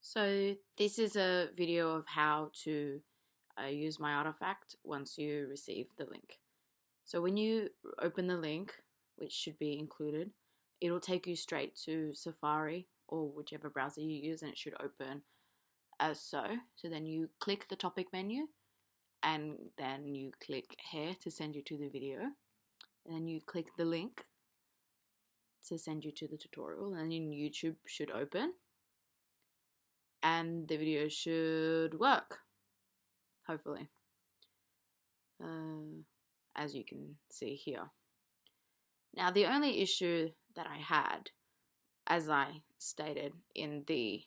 So this is a video of how to use my artifact once you receive the link. So when you open the link, which should be included, it'll take you straight to Safari or whichever browser you use, and it should open as so. So then you click the topic menu and then you click here to send you to the video. And then you click the link to send you to the tutorial, and then YouTube should open and the video should work, hopefully, as you can see here. Now, the only issue that I had, as I stated in the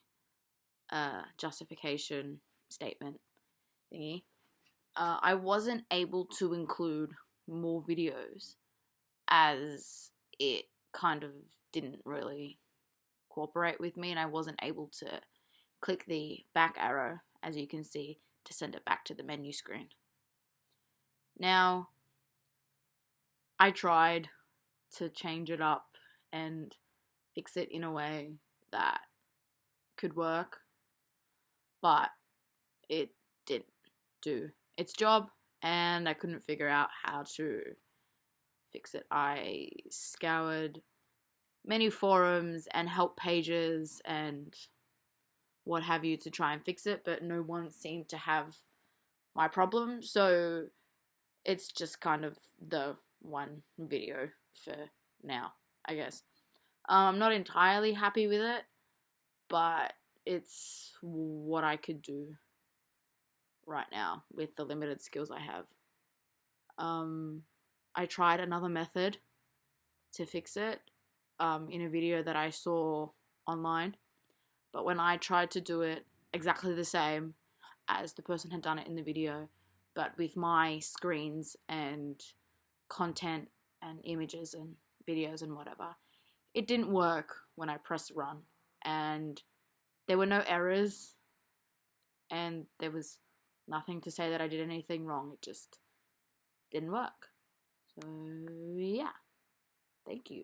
justification statement thingy, I wasn't able to include more videos as it kind of didn't really cooperate with me, and I wasn't able to click the back arrow, as you can see, to send it back to the menu screen. Now, I tried to change it up and fix it in a way that could work, but it didn't do its job, and I couldn't figure out how to fix it. I scoured many forums and help pages and what have you to try and fix it, but no one seemed to have my problem, so it's just kind of the one video for now, I guess. I'm not entirely happy with it, but it's what I could do right now with the limited skills I have. I tried another method to fix it in a video that I saw online, but when I tried to do it exactly the same as the person had done it in the video, but with my screens and content and images and videos and whatever, it didn't work when I pressed run, and there were no errors and there was nothing to say that I did anything wrong. It just didn't work. So yeah, thank you.